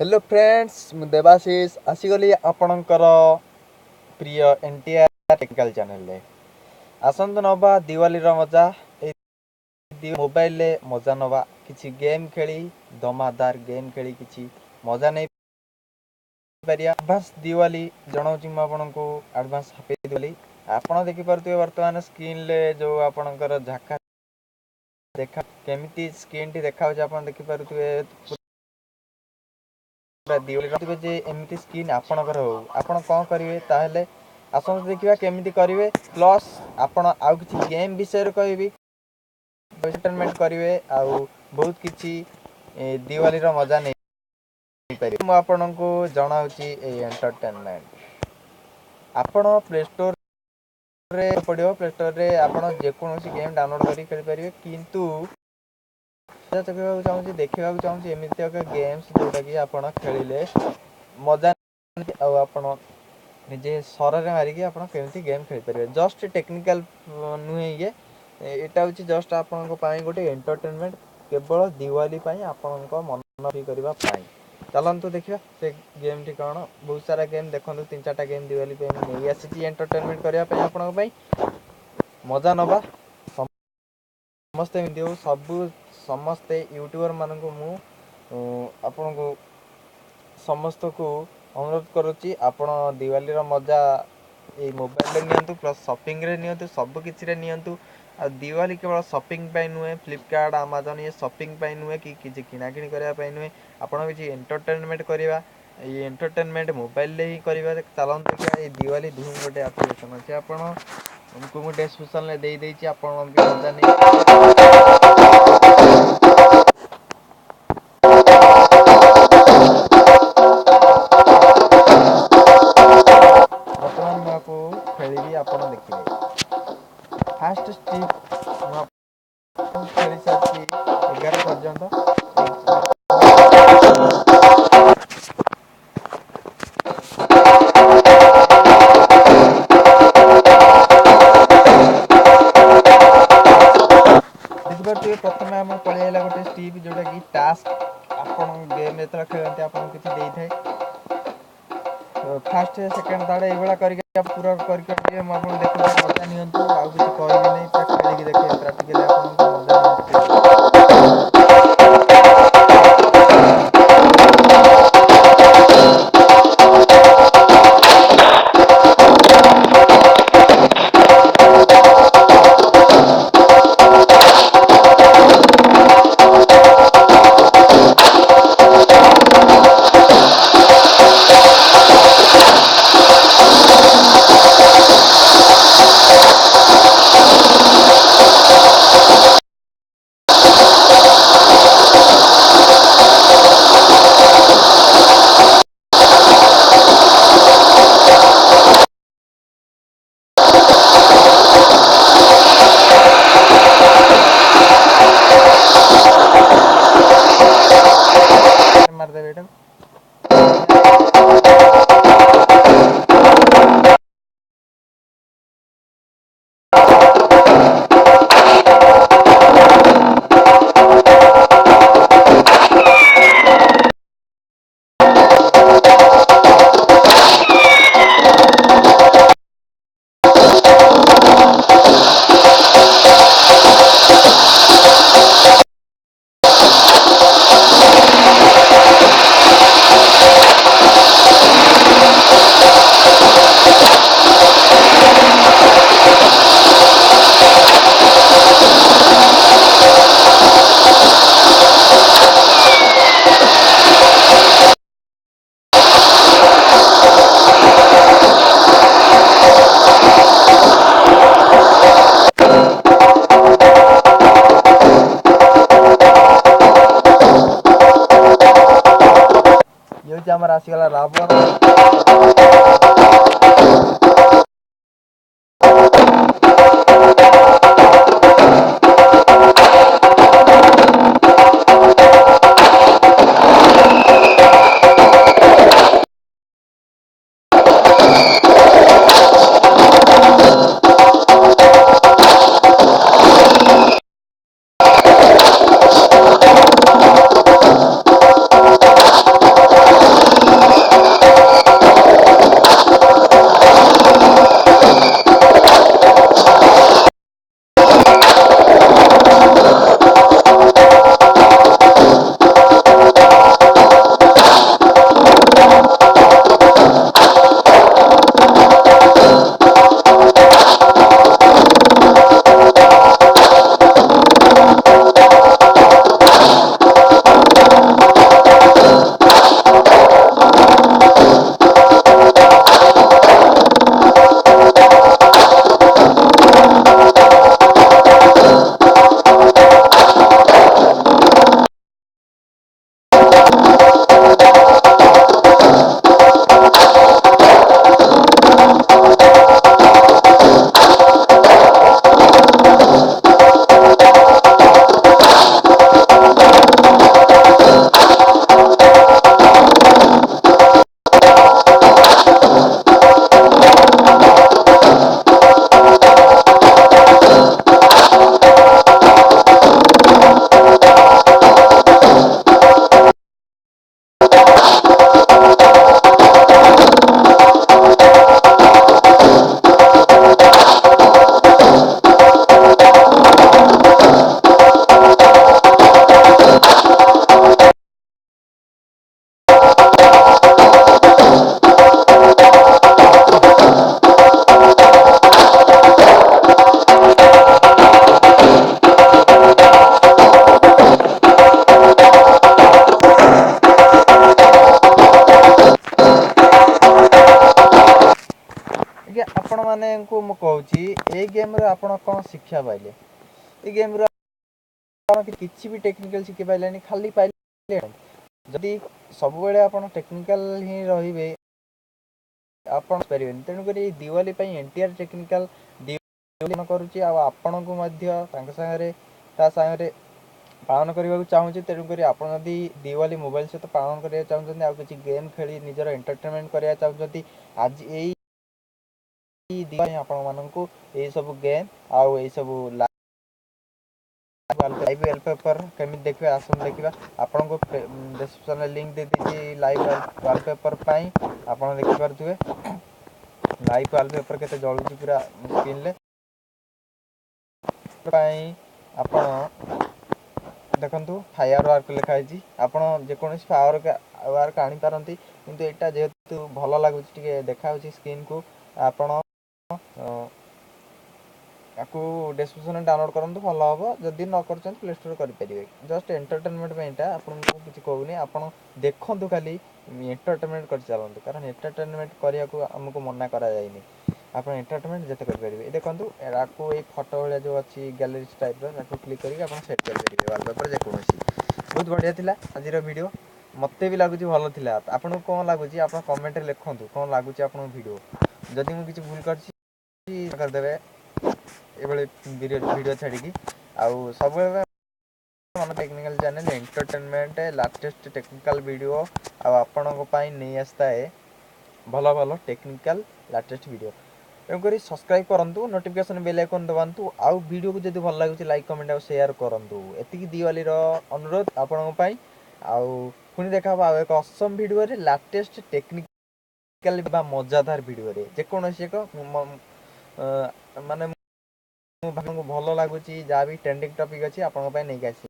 Hello friends मु देवाशीष आसीगली आपणकर प्रिय एनटीआर टेक्निकल चैनल रे आसंत नवा दिवाली मजा मोबाइल रे मजा नवा किछि गेम खेली धमादार गेम खेली किछि मजा नहीं पारिया एडवांस दिवाली जनाऊँ मु आपको एडवांस हैप्पी दिवाली। आपण देखि पारुथिबे वर्तमान स्क्रीन रे जो आपणकर झाका देखा केमिति स्क्रीन टी देखा होछ आपण देखि पारुथिबे दिवाली जे एमती स्क्रीन आपणकर हो आपण कौन करेंगे ताहले आसत देखा केमी करेंगे प्लस आपण आउ कि गेम विषय कहबी एंटरटेनमेंट करेंगे आउ बहुत किसी दिवाली मजा नहीं पारे मु आपण को जनाऊँगी एंटरटेनमेंट आपण प्ले स्टोर रे पड़ो प्ले स्टोर रे आपण जेकोसी गेम डाउनलोड कर खेल पारे किंतु चाहूँ देखा चाहूँ एमती एक गेम्स जोटा कि आप खेलिले मजा आप निजे सर मारिकी आप गेम खेल पारे जस्ट टेक्निकल नुहे ये यहाँ हूँ जस्ट आपण गोटे एंटरटेनमेंट केवल दिवाली आपण मन फ्री करने चलतु देखा से गेम टी कौन बहुत सारा गेम देखो 3-4टा गेम दिवाली नहीं आसी एंटरटेनमेंट करने आपण मजा नवा समस्ते वीडियो सबू समस्ते यूट्यूबर मानक मु आपण को समस्त को अनुरोध करुच्ची आपण दिवाली मजा ये मोबाइल नियंतु प्लस शॉपिंग रे नियंतु सब किछि रे नियंतु आ दिवाली केवल शॉपिंग पाई नुहे फ्लिपकार्ट अमेजन ये शॉपिंग पाई नुहे कि किछि किना किणी करबा पाई नुहे आपण किछि एंटरटेनमेंट करबा ये एंटरटेनमेंट मोबाइल रे ही करबा चलन देखिया ये दिवाली धूम गोटे एप्लीकेशन अछि आपण उनको मु डिस्क्रिप्शन में दे देछि आपण भी मजा नहीं वर्तमान मैं आपको खेली आपण देखिए फास्ट स्टिप खेली सारी 11 पर्यंत देखिए प्रथम आम पलैला गोटे स्टिप जोटा कि टास्क आपण गेम जो खेलते आपको किसी दे थाए फास्ट सेकेंड थर्ड ये पूरा करके मुझे देखते मजा नियंतु आउ किसी कहबी नहीं खेल देखे प्राक्टिकली आपको मार दे बेटा ये आम आसीगला रावण को मु कहूची ए गेम रे आपण कोन शिक्षा पाइले ए गेम रे आपण किछि भी टेक्निकल शिखि पाइलेनी खाली पाइले जदि सब बेले आपण टेक्निकल ही रहिबे आपण परिबेन तेनु करी दिवाली पई एंटीआर टेक्निकल दिवाली करूची आ आपण को मध्य तांग संगे ता संगे पालन करने चाहूँगी तेणुक आप दिवाली मोबाइल सहित पालन करने चाहते आ कि गेम खेली निजर एंटरटेनमेंट करने चाहते आज यही दिवाली आपण मानू ये सब गेम आउ ये सब लाइव वॉलपेपर केमी देखिए आसन देखा आपन को डिस्क्रिप्शन में लिंक दे दीजिए लाइव वॉलपेपर पाई आपन देखि पारुथिबे लाइव वॉलपेपर केते जळुची पूरा स्क्रीन ले पाई आपन देखंतु फायर वर्क लिखाई आपन जेकोसी फायर वर्क आनी पारंती किंतु एटा जेहेतु भल लागुची टिके देखा स्क्रीन को आपन आपको डिस्क्रिप्शन डाउनलोड करंतु भल हम जदि न कर प्ले स्टोर करेंगे जस्ट एंटरटेनमेंट पाइंटा आपको किसी कहूनी आप देखु खाली एंटरटेनमेंट कर चलते कारण एंटरटेनमेंट करने को आमको मना करा जायनि आप एंटरटेनमेंट जिते करेंगे देखो आपको ये फोटो भाया जो अच्छी गैलरी टाइप क्लिक करके सेट करेंगे वॉलपेपर जेकोसी बहुत बढ़िया थिला आज वीडियो मत भी लगुच भल था आपको कौन लगुच आप कमेंट लिखु कौन लगुच आप वीडियो जदि मुझे किसी भूल करदेवे वीडियो छाड़ी आउ सब technical channel entertainment latest technical video आपण नहीं आसता है भल भल टेक्निकल लेटेस्ट वीडियो तेणुक सब्सक्राइब करूँ नोटिफिकेशन बेल आइकन दबातु आउ वीडियो को जब भल लगे लाइक कमेंट और शेयर करूँ एति दिवाली अनुरोध आपण आउ पुणी देखा आउ एक असम वीडियो लेटेस्ट टेक्निकल मजादार वीडियो जेकोसी एक माने भल लगुच जहाँ भी ट्रेंडिंग टॉपिक अच्छी आपन नहीं आसी